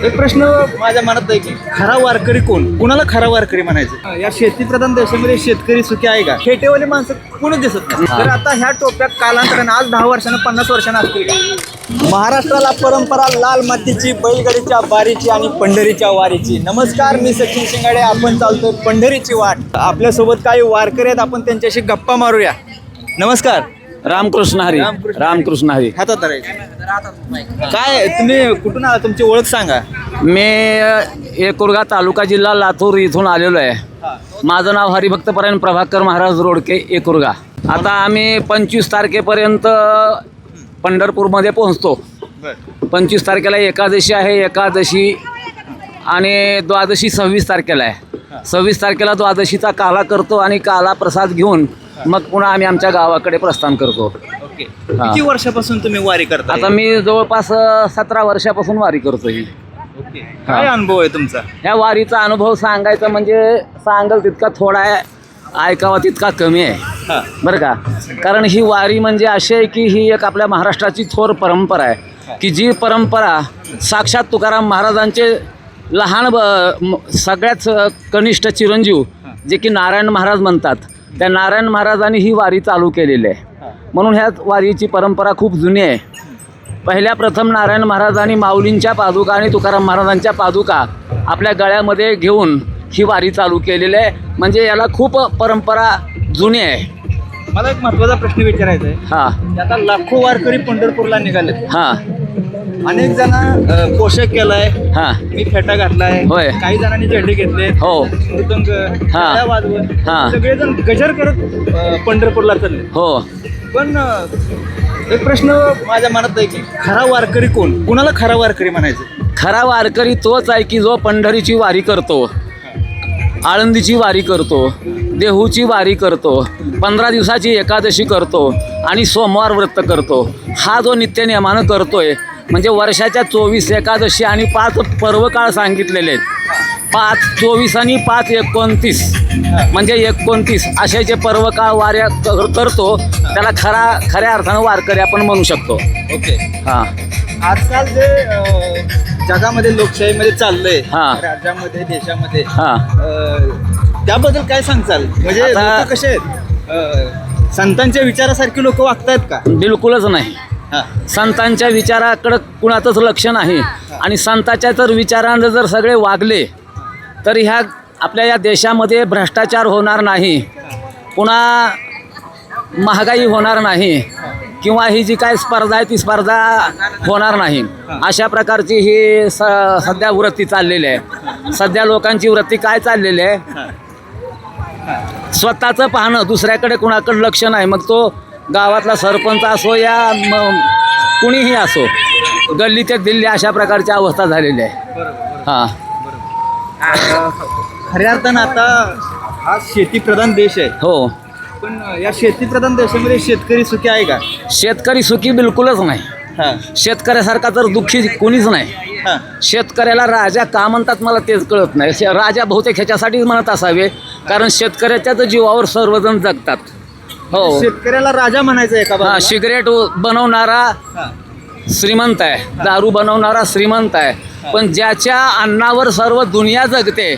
एक प्रश्न माझ्या मनात आहे की खरा वारकरी कोण, कुणाला खरा वारकरी म्हणायचं? या शेतीप्रधान देशामध्ये शेतकरी सुखी आहे का? खेटेवाले माणसं कोणच दिसत नाही. तर आता ह्या टोप्यात कालांतराने आज 10 वर्षानं 50 वर्षानं असतील का? महाराष्ट्राला परंपरा लाल मातीची, बैलगाडीच्या बारीची आणि पंढरीच्या वारीची. नमस्कार, मी सचिन शिंगाडे. आपण चालतोय पंढरीची वाट. आपल्यासोबत काही वारकरी आहेत, आपण त्यांच्याशी गप्पा मारूया. नमस्कार. रामकृष्ण हरी. रामकृष्ण हरी. हातात धरायचे. काय तुम्ही कुठून आला, तुमची ओळख सांगा. मी एकुरगा तालुका जिल्हा लातूर इथून आलेलो आहे. माझं नाव हरिभक्तपरायण प्रभाकर महाराज रोडके एकुरगा. आता आम्ही 25 तारखेपर्यंत पंढरपूरमध्ये पोहोचतो. 25 तारखेला एकादशी आहे. एकादशी आणि द्वादशी 26 तारखेला आहे. 26 तारखेला द्वादशीचा काला करतो आणि काला प्रसाद घेऊन मग पुन्हा आम्ही आमच्या गावाकडे प्रस्थान करतो. ओके. किती वर्षापासून तुम्ही वारी करता? आता मी जवळपास 17 वर्षापासून वारी करतोय. ओके. काय अनुभव आहे तुमचा? ह्या वारीचा अनुभव सांगायचा म्हणजे सांगाल तितका थोडा आहे, ऐकावा तितका कमी आहे. बरं का? कारण ही वारी म्हणजे अशी आहे की ही एक आपल्या महाराष्ट्राची थोर परंपरा आहे की जी परंपरा साक्षात तुकाराम महाराजांचे लहान सगळ्यात कनिष्ठ चिरंजीव जे की नारायण महाराज म्हणतात, त्या नारायण महाराजांनी ही वारी चालू केलेली आहे. म्हणून ह्या वारीची परंपरा खूप जुनी आहे. पहिल्या प्रथम नारायण महाराजांनी माऊलींच्या पादुका आणि तुकाराम महाराजांच्या पादुका आपल्या गळ्यामध्ये घेऊन ही वारी चालू केलेली आहे. म्हणजे याला खूप परंपरा जुनी आहे. मला एक महत्त्वाचा प्रश्न विचारायचा आहे. हां आता लाखो वारकरी पंढरपूरला निघाले. हां अनेक जण पोशाख केलाय, हां मी फेटा घातलाय, होय. काही जणांनी झेंडे घेतले, हो मृदंग, हा. टाळ्या वाजवत हा. सगळेजण गजर करत पंढरपूरला चालले. हो. पण एक प्रश्न माझ्या मनात आहे की खरा वारकरी कोण, कुणाला खरा वारकरी म्हणायचं? खरा वारकरी तोच आहे की जो पंढरीची वारी करतो, आळंदीची वारी करतो, देहूची वारी करतो, 15 दिवसाची एकादशी करतो आणि सोमवार व्रत करतो. हा जो नित्यनियमानं करतोय म्हणजे वर्षाच्या 24 एकादशी आणि 5 पर्वकाळ सांगितलेले आहेत. 5, 24 आणि 5, 29 म्हणजे 29 असे जे पर्वकाळ वाऱ्या करतो त्याला खऱ्या अर्थानं वारकरी आपण म्हणू शकतो. ओके. हां. आजकाल जे जगामध्ये लोकशाहीमध्ये चाललंय, हा. राज्यामध्ये, देशामध्ये, हां. त्याबद्दल काय सांगचाल? म्हणजे आता- लोकं कसे आहेत? संतांच्या विचारासारखी लोक वागतायत का? बिलकुलच नाही. संतांच्या विचाराकडं कुणाचंच लक्ष नाही. आणि संतांच्या तर विचारानं जर सगळे वागले तर ह्या आपल्या या देशामध्ये भ्रष्टाचार होणार नाही, पुन्हा महागाई होणार नाही, किंवा ही जी काय स्पर्धा आहे ती स्पर्धा होणार नाही. अशा प्रकारची ही सध्या वृत्ती चाललेली आहे. सध्या लोकांची वृत्ती काय चाललेली आहे? स्वतःचं पाहणं, दुसऱ्याकडे कुणाकडे लक्ष नाही. मग तो गावातला सरपंच असो या कुणीही असो, गल्ली ते दिल्ली अशा प्रकारची अवस्था झालेली आहे. हां. खऱ्या अर्थानं आता हा शेतीप्रधान देश आहे. हो. पण या शेतीप्रधान देशामध्ये शेतकरी सुखी आहे का? शेतकरी सुखी बिलकुलच नाही. शेतकऱ्यासारखा तर दुःखी कोणीच नाही. शेतकऱ्याला राजा का म्हणतात मला तेच कळत नाही. राजा बहुतेक ह्याच्यासाठीच म्हणत असावे कारण शेतकऱ्याच्याच जीवावर सर्वजण जगतात. हो. शेतकऱ्याला राजा म्हणायचं आहे का? हां. सिगरेट बनवणारा श्रीमंत आहे, दारू बनवणारा श्रीमंत आहे, पण ज्याच्या अन्नावर सर्व दुनिया जगते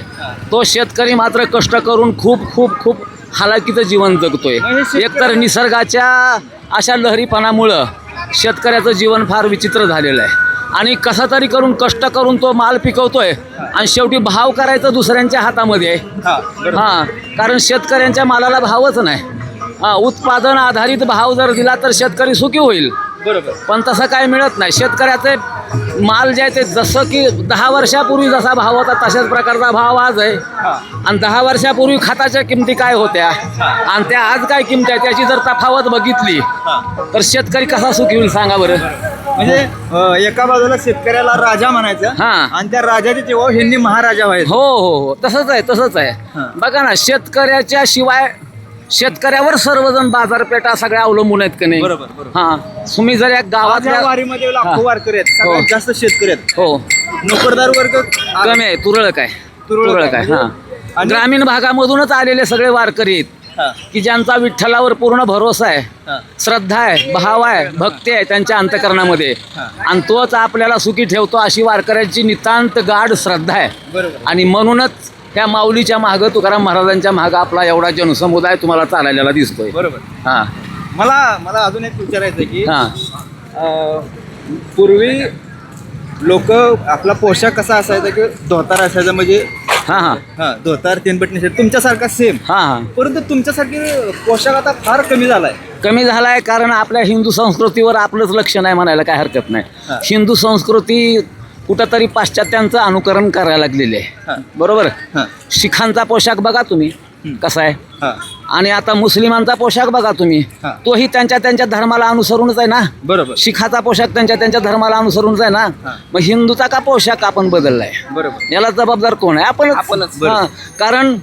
तो शेतकरी मात्र कष्ट करून खूप खूप खूप हालाकीचं जीवन जगतोय. एकतर निसर्गाच्या अशा लहरीपणामुळं शेतकऱ्याचं जीवन फार विचित्र झालेलं आहे. आणि कसा तरी करून कष्ट करून तो माल पिकवतोय आणि शेवटी भाव करायचं दुसऱ्यांच्या हातामध्ये आहे. हां. कारण शेतकऱ्यांच्या मालाला भावच नाही. उत्पादन आधारित भाव जर दिला तर शेतकरी सुखी होईल. बरोबर. पण तसं काय मिळत नाही. शेतकऱ्याचे माल जे आहे ते जसं की 10 वर्षापूर्वी जसा भाव होता तशाच प्रकारचा भाव आज आहे. आणि 10 वर्षापूर्वी खताच्या किमती काय होत्या आणि त्या आज काय किमती आहे त्याची जर तफावत बघितली तर शेतकरी कसा सुखी होईल सांगा बरं? म्हणजे एका बाजूला शेतकऱ्याला राजा म्हणायचं, हां. आणि त्या राजाचे जेव्हा ह्यांनी महाराजा व्हायचं. हो हो हो. तसंच आहे, तसंच आहे. बघा ना, शेतकऱ्याच्या शिवाय शेतकऱ्यावर सर्वजण बाजारपेठा सगळ्या अवलंबून आहेत का नाही? बरोबर. हां. तुम्ही जर एक गावातल्या वारीमध्ये लाखो वारकरी आहेत, सगळ्यात जास्त शेतकरी आहेत. हो. नोकरदार वर्ग कमी आहे, तुरळक आहे. तुरळक आहे. हां. ग्रामीण भागामधूनच आलेले सगळे वारकरी आहेत. हा. की ज्यांचा विठ्ठलावर पूर्ण भरोसा आहे, हा. श्रद्धा आहे, भाव आहे, भक्ती आहे त्यांच्या अंतकरणामध्ये, हा. आणि तोच आपल्याला सुखी ठेवतो अशी वारकऱ्यांची नितांत गाढ श्रद्धा आहे. बरोबर. आणि म्हणूनच त्या माऊलीच्या मागं, तुकाराम महाराजांच्या मागं आपला एवढा जनसमुदाय तुम्हाला चाललेला दिसतोय. बरोबर. हां मला अजून एक विचारायचं आहे की हां पूर्वी लोक आपला पोशाख कसा असायचा की धोतार असायचा, म्हणजे हां हां हा धोतार तीन बटणी शर्ट तुमच्यासारखा सेम, हां हां परंतु तुमच्यासारखी पोशाख आता फार कमी झालाय. कमी झाला आहे कारण आपल्या हिंदू संस्कृतीवर आपलंच लक्ष नाही म्हणायला काय हरकत नाही. हां. हिंदू संस्कृती कुठंतरी पाश्चात्यांचं अनुकरण करायला लागलेले हां. आहे. बरोबर. हां. शिखांचा पोशाख बघा तुम्ही कसा आहे, हा. आणि आता मुस्लिमांचा पोशाख बघा तुम्ही, हां. तोही त्यांच्या धर्माला अनुसरूनच आहे ना. बरोबर. शिखाचा पोशाख त्यांच्या धर्माला अनुसरूनच आहे ना. हां. मग हिंदूचा का पोशाख आपण बदललाय? बरोबर. याला जबाबदार कोण आहे? आपणच. बरोबर. हां. कारण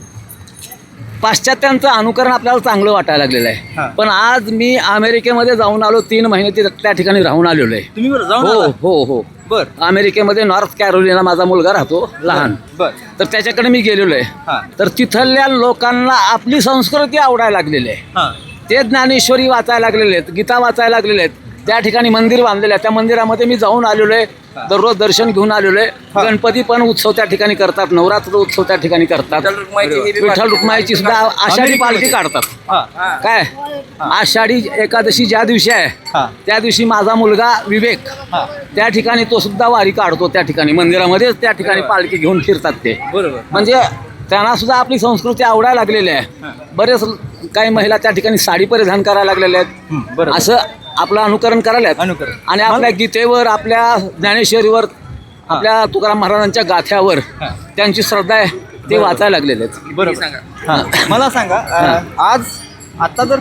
पाश्चात्यांचं अनुकरण आपल्याला चांगलं वाटायला लागलेलं हां. आहे. पण आज मी अमेरिकेमध्ये जाऊन आलो, 3 महिने त्या ठिकाणी राहून आलेलो आहे. तुम्ही बरं जाऊन हो आला? हो हो. बर अमेरिकेमध्ये नॉर्थ कॅरोलिना माझा मुलगा राहतो लहान, बर. तर त्याच्याकडे मी गेलेलो आहे. हां. तर तिथल्या लोकांना आपली संस्कृती आवडायला लागलेली आहे. हां. ते ज्ञानेश्वरी वाचायला लागलेले आहेत, गीता वाचायला लागलेले आहेत. त्या ठिकाणी मंदिर बांधलेलं आहे, त्या मंदिरामध्ये मी जाऊन आलेलो आहे, दररोज दर्शन घेऊन आलेलो आहे. हां. गणपती पण उत्सव त्या ठिकाणी करतात, नवरात्र उत्सव त्या ठिकाणी करतात, विठ्ठल रुक्माईची सुद्धा आषाढी पालखी काढतात. हां. काय आषाढी एकादशी ज्या दिवशी आहे हां. त्या दिवशी माझा मुलगा विवेक हां. त्या ठिकाणी तो सुद्धा वारी काढतो. त्या ठिकाणी मंदिरामध्येच त्या ठिकाणी पालखी घेऊन फिरतात ते. बरोबर. म्हणजे त्यांना सुद्धा आपली संस्कृती आवडायला लागलेली आहे. हां. बरेच काही महिला त्या ठिकाणी साडी परिधान करायला लागलेल्या आहेत. बरोबर. असं आपलं अनुकरण करायला आहेत. अनुकरण. आणि आपल्या गीतेवर, आपल्या ज्ञानेश्वरीवर, आपल्या तुकाराम महाराजांच्या गाथ्यावर हां. त्यांची श्रद्धा आहे, ते बरोबर. वाचायला लागलेले आहेत. बरोबर. हां. मला सांगा आज आता जर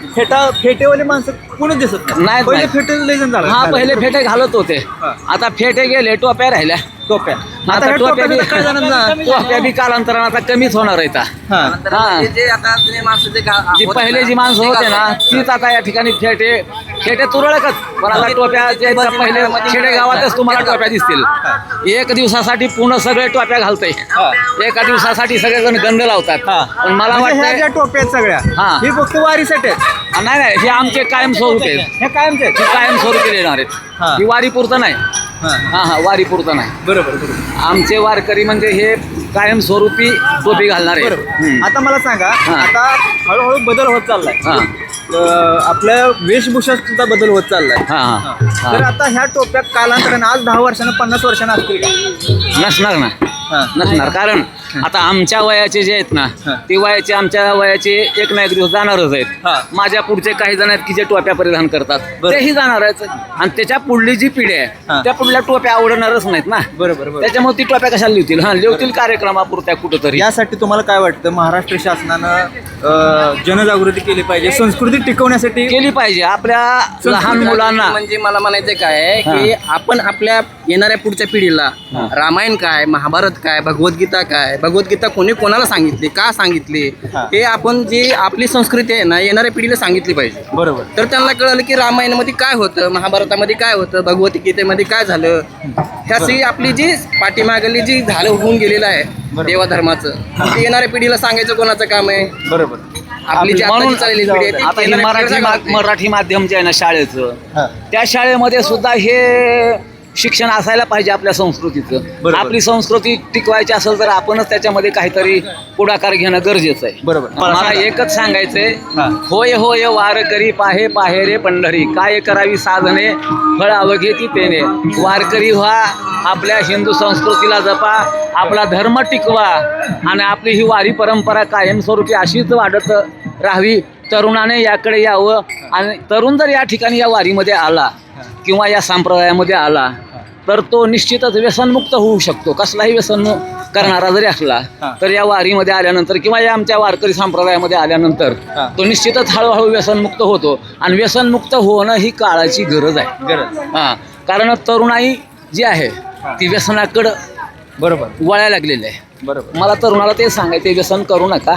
फेटेवाले माणसं कोणच दिसत नाहीत, पहिले नाहीत. फेटे लेजन झालं. हा पहिले फेटे घालत होते, हां. आता फेटे गेले, टोप्या राहिल्या. टोप्या. आता आता ह्या टोप्या टोप्या काय जणांना टोप्या बी कालांतरानं आता कमीच होणार आहेत. हां. हां. जे आता जुने माणसं जी पहिले जी माणसं होते ना तीच आता या ठिकाणी फेटे तुरळकच. पण आता टोप्या जे पहिले खेडेगावातच तुम्हाला टोप्या दिसतील. एक दिवसासाठी पूर्ण सगळे टोप्या घालतंय, हां. एका दिवसासाठी सगळेजण गंध लावतात. हां. पण मला म्हणजे ह्या ज्या वाटतं टोप्या आहेत सगळ्या हां. ही फक्त वारीसाठी आहेत. नाही, हे आमचे कायम स्वरूप आहेत. हे कायमचे आहेत. हे कायम स्वरूपी येणार आहेत. हां. ही वारी पुरतं नाही. हां. हां हां, वारी पुरतं नाही. बरोबर. बरोबर. आमचे वारकरी म्हणजे हे कायम स्वरूपी टोपी घालणारे. बरोबर. आता मला सांगा, हां. आता हळूहळू बदल होत चाललाय. हां आपल्या वेशभूषात सुद्धा बदल होत चाललाय. हां हां. हां तर आता ह्या टोप्या कालांतराने आज 10 वर्षानं 50 वर्षानं असतील का? नसणार ना, हां. नसणार. कारण आता आमच्या वयाचे जे आहेत ना हां. ते वयाचे आमच्या वयाचे एक ना एक दिवस जाणारच आहेत. हां. माझ्या पुढचे काही जण आहेत की जे टोप्या परिधान करतात, बरं. तेही जाणार आहेत. आणि त्याच्या पुढली जी पिढी आहे हां. त्या पुढल्या टोप्या आवडणारच नाहीत ना. बरोबर. बरोबर. त्याच्यामुळे ती टोप्या कशाला लिवतील? हां, लिवतील कार्यक्रमापुरत्या कुठंतरी. यासाठी तुम्हाला काय वाटतं, महाराष्ट्र शासनानं जनजागृती केली पाहिजे, संस्कृती टिकवण्यासाठी केली पाहिजे आपल्या लहान मुलांना. म्हणजे मला म्हणायचं काय आहे की आपण आपल्या येणाऱ्या पुढच्या पिढीला हां. रामायण काय, महाभारत काय, भगवद्गीता काय, भगवद्गीता कोणी कोणाला सांगितली, का सांगितली, हां. हे आपण जी आपली संस्कृती आहे ना येणाऱ्या पिढीला सांगितली पाहिजे. बरोबर. तर त्यांना कळलं की रामायणामध्ये काय होतं, महाभारतामध्ये काय होतं, भगवद्गीतेमध्ये काय झालं. ह्या सगळी आपली जी पाठीमागली जी झालं होऊन गेलेलं आहे बरोबर. देवाधर्माचं, ते येणाऱ्या पिढीला सांगायचं कोणाचं काम आहे. बरोबर. आपली जी म्हणून आताची चाललेली पिढी आहे ती आता हे येणाऱ्या पिढीला सांगायला मराठी माध्यम जे आहे ना शाळेचं, हां. त्या शाळेमध्ये सुद्धा हे शिक्षण असायला पाहिजे आपल्या संस्कृतीचं. बरोबर. आपली संस्कृती टिकवायची असेल तर आपणच त्याच्यामध्ये काहीतरी पुढाकार घेणं गरजेचं आहे. बरोबर. मला एकच सांगायचंय, हां. होय होय वारकरी पाहे पाहे रे पंढरी, काय करावी साधने फळ अवघेती तेने. वारकरी व्हा, आपल्या हिंदू संस्कृतीला जपा, आपला धर्म टिकवा, आणि आपली ही वारी परंपरा कायमस्वरूपी अशीच वाढत राहावी. तरुणाने याकडे यावं, आणि तरुण जर या ठिकाणी या वारीमध्ये आला किंवा या संप्रदायामध्ये आला तर तो निश्चितच व्यसनमुक्त होऊ शकतो. कसलाही व्यसन करणारा जरी असला हां. तर या वारीमध्ये आल्यानंतर किंवा या आमच्या वारकरी संप्रदायामध्ये आल्यानंतर हां. तो निश्चितच हळूहळू व्यसनमुक्त होतो. आणि व्यसनमुक्त होणं ही काळाची गरज आहे. गरज. हां, कारण तरुणाई जी आहे ती व्यसनाकडं बरोबर. वळायला लागलेली आहे. बरोबर. मला तरुणाला ते सांगायचं, व्यसन करू नका,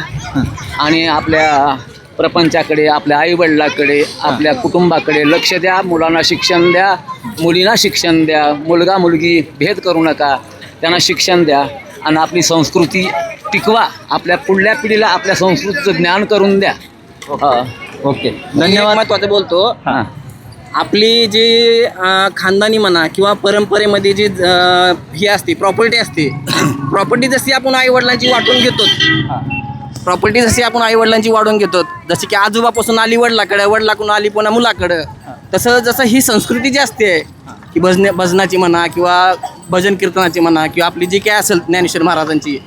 आणि आपल्या प्रपंचाकडे, आपल्या आईवडिलाकडे, आपल्या कुटुंबाकडे लक्ष द्या. मुलांना शिक्षण द्या, मुलींना शिक्षण द्या. मुलगा मुलगी भेद करू नका, त्यांना शिक्षण द्या, आणि आपली संस्कृती टिकवा. आपल्या पुढल्या पिढीला आपल्या संस्कृतीचं ज्ञान करून द्या. ओके धन्यवाद. महत्वाचं बोलतो, हां आपली जी खानदानी म्हणा किंवा परंपरेमध्ये जी ही असते प्रॉपर्टी असते, प्रॉपर्टी जशी आपण आई वडिलांची वाटून घेतो, प्रॉपर्टी जशी आपण आई वडिलांची वाढून घेतो, जशी की आजोबापासून आली वडिलाकडे, वडिलाकडून आली पुन्हा मुलाकडं, तसं जसं ही संस्कृती जी असते की भजनाची म्हणा किंवा भजन कीर्तनाची म्हणा किंवा आपली जी काय असेल ज्ञानेश्वर महाराजांची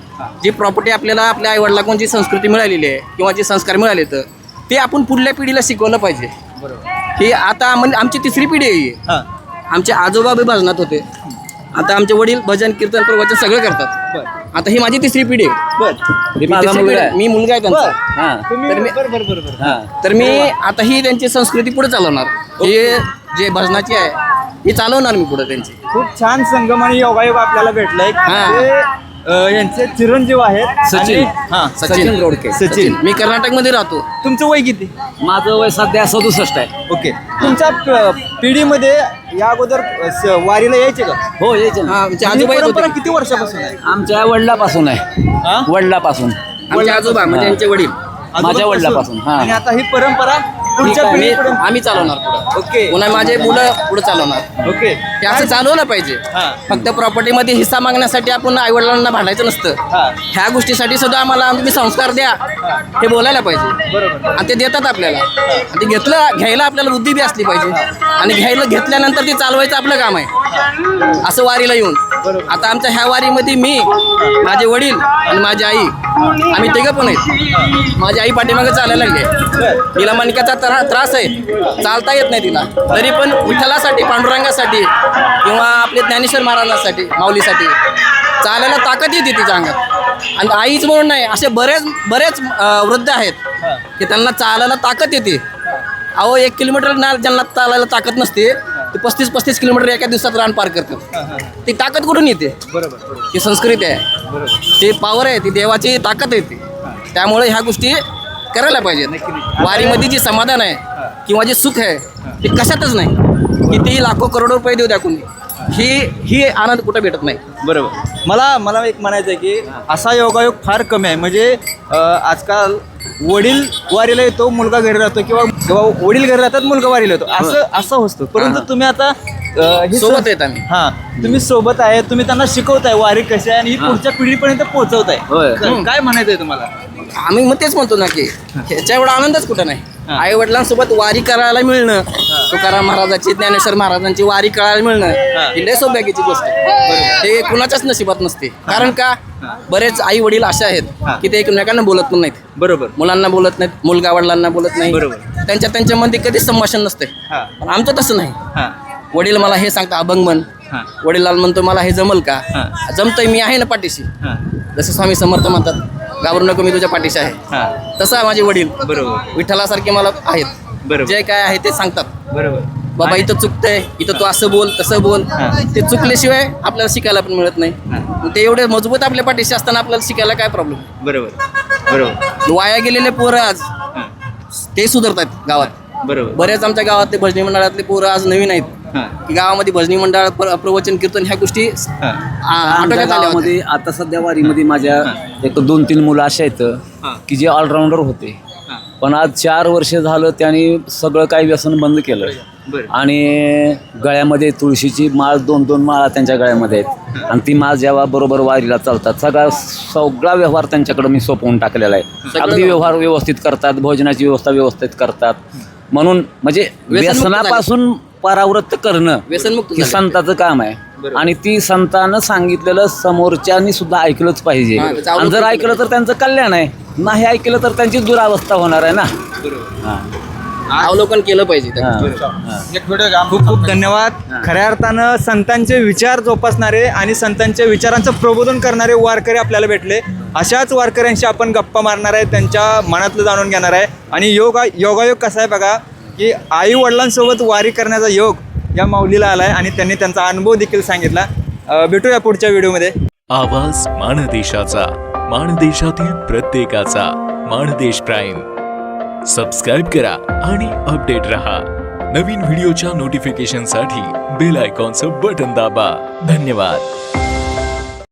जी प्रॉपर्टी आपल्याला आपल्या आई वडिलाकडून जी संस्कृती मिळालेली आहे किंवा जे संस्कार मिळाले तर ते आपण पुढल्या पिढीला शिकवलं पाहिजे. ही आता म्हणजे आमची तिसरी पिढी आहे. आमचे आजोबा बी भजनात होते, आता आमचे वडील भजन कीर्तन प्रवचन सगळं करतात. आता ही माझी तिसरी पिढी आहे. मी मुलगा आहे त्यांचा. तर मी आता ही त्यांची संस्कृती पुढे चालवणार. हे जे भजनाची आहे ही चालवणार मी पुढे त्यांची. खूप छान संगम आणि योगायोग आपल्याला भेटलाय. यांचे चिरंजीव आहेत सचिन रोडके. सचिन, मी कर्नाटकमध्ये राहतो. तुमचं वय किती? माझं वय सध्या 67 आहे. ओके. तुमच्या पिढीमध्ये या अगोदर वारीला यायचे का? हो यायचे ना. आमचे आजोबा येत परंपरा होते. किती वर्षापासून आहे? आमच्या वडिलापासून आहे. वडिलापासून आमचे आजोबा म्हणजे यांचे वडील माझ्या वडिलापासून. आणि आता ही परंपरा पुढच्या पिढीकडे आम्ही चालवणार पुढे. ओके. पुन्हा माझे मुलं पुढे चालवणार. ओके. हे असं चालवलं पाहिजे. फक्त प्रॉपर्टीमध्ये हिस्सा मागण्यासाठी आपण आई वडिलांना भांडायचं नसतं. ह्या गोष्टीसाठी सुद्धा आम्हाला तुम्ही संस्कार द्या हे बोलायला पाहिजे. आणि ते देतात आपल्याला. आणि ते घ्यायला आपल्याला बुद्धी बी असली पाहिजे. आणि घेतल्यानंतर ते चालवायचं आपलं काम आहे. असं वारीला येऊन आता आमच्या ह्या वारीमध्ये मी, माझे वडील आणि माझी आई, आम्ही तिघं पण आहेत. माझी आई पाठीमागे चालायला लागली. तिला मणक्याचा त्रास आहे, चालता येत नाही तिला. तरी पण विठ्ठलासाठी, पांडुरंगासाठी किंवा आपले ज्ञानेश्वर महाराजांसाठी, माऊलीसाठी चालायला ताकद येते तिच्या अंगात. आणि आईच म्हणून नाही, असे बरेच वृद्ध आहेत की त्यांना चालायला ताकद येते. अहो 1 किलोमीटर ज्यांना चालायला ताकद नसते ते 35 किलोमीटर एका दिवसात रान पार करतात. ती ताकद कुठून येते? ती संस्कृती आहे, ती पॉवर आहे, ती देवाची ताकद येते. त्यामुळे ह्या गोष्टी करायला पाहिजेत. वारीमध्ये जी समाधान आहे किंवा जे सुख आहे ते कशातच नाही. कितीही लाखो करोडो रुपये देऊ द्या कोणी, ही आनंद कुठं भेटत नाही. बरोबर. मला एक म्हणायचं आहे की असा योगायोग फार कमी आहे. म्हणजे आजकाल वडील वारीला येतो, मुलगा घरी राहतो, किंवा वडील घरी राहतात, मुलगा वारीला येतो, असं असतं. परंतु तुम्ही आता सोबत येत आम्ही. तुम्ही सोबत आहे, तुम्ही त्यांना शिकवताय वारी कशी आहे आणि ही पुढच्या पिढीपर्यंत पोहोचवताय. काय म्हणायचंय तुम्हाला? आम्ही मग तेच म्हणतो ना की ह्याच्या एवढा आनंदच कुठं नाही. आई वडिलांसोबत वारी करायला मिळणं, तुकाराम महाराजांची, ज्ञानेश्वर महाराजांची वारी करायला मिळणं ही लय सौभाग्याची गोष्ट आहे. ते कुणाच्याच नशिबात नसते. कारण का बरेच आई वडील असे आहेत की ते एकमेकांना बोलत पण नाहीत. बरोबर. मुलांना बोलत नाहीत, मुलगा वडिलांना बोलत नाही. त्यांच्यामध्ये कधीच संभाषण नसते. पण आमचं तसं नाही. वडील मला हे सांगता अभंग म्हण, वडिलाला म्हणतो मला हे जमल का? जमतंय, मी आहे ना पाठीशी. जसं स्वामी समर्थ म्हणतात, घाबरू नको मी तुझ्या पाठीशी आहे. तसं माझे वडील बरोबर विठ्ठलासारखे मला आहेत. जे काय आहे ते सांगतात. बरोबर. बाबा इथं चुकतंय, इथं तू असं बोल तसं बोल. ते चुकल्याशिवाय आपल्याला शिकायला पण मिळत नाही. ते एवढे मजबूत आपल्या पाठीशी असताना आपल्याला शिकायला काय प्रॉब्लेम? बरोबर. वाया गेलेले पोरं आज ते सुधारतात गावात. बरोबर. बरेच आमच्या गावातले भजनी मंडळातले पोरं आज नवीन आहेत की गावामध्ये भजनी मंडळ, प्रवचन कीर्तन ह्या गोष्टी आटोक्यात आल्या होत्या. आता सध्या वारीमध्ये माझ्या 1-2-3 मुलं असे आहेत की जे ऑलराऊंडर होते. पण आज 4 वर्ष झालं त्यांनी सगळं काही व्यसन बंद केलं. आणि गळ्यामध्ये तुळशीची माळ 2-2 माळा त्यांच्या गळ्यामध्ये आहेत. आणि ती माळ जेव्हा बरोबर वारीला चालतात, सगळा व्यवहार त्यांच्याकडे मी सोपवून टाकलेला आहे. अगदी व्यवहार व्यवस्थित करतात, भोजनाची व्यवस्था व्यवस्थित करतात. म्हणून म्हणजे व्यसनापासून परावृत्त करणं हे संताचं काम आहे. आणि ती संतानं सांगितलेलं समोरच्यांनी सुद्धा ऐकलंच पाहिजे. आणि जर ऐकलं तर त्यांचं कल्याण आहे, नाही ऐकलं तर त्यांची दुरावस्था होणार आहे ना. अवलोकन केलं पाहिजे. खूप खूप धन्यवाद. खऱ्या अर्थानं संतांचे विचार जोपासणारे आणि संतांच्या विचारांचं प्रबोधन करणारे वारकरी आपल्याला भेटले. अशाच वारकऱ्यांशी आपण गप्पा मारणार आहे, त्यांच्या मनातलं जाणून घेणार आहे. आणि योगायोग कसा आहे बघा की आई वडिलांसोबत वारी करण्याचा योग या माऊलीला आलाय आणि त्यांनी त्यांचा अनुभव देखील सांगितला. भेटूया पुढच्या व्हिडिओमध्ये. आवाज माणदेशाचा, माणदेशातील प्रत्येकाचा. माणदेश प्राईम सबस्क्राईब करा आणि अपडेट रहा. नवीन व्हिडिओच्या नोटिफिकेशनसाठी बेल आयकॉनचं बटन दाबा. धन्यवाद.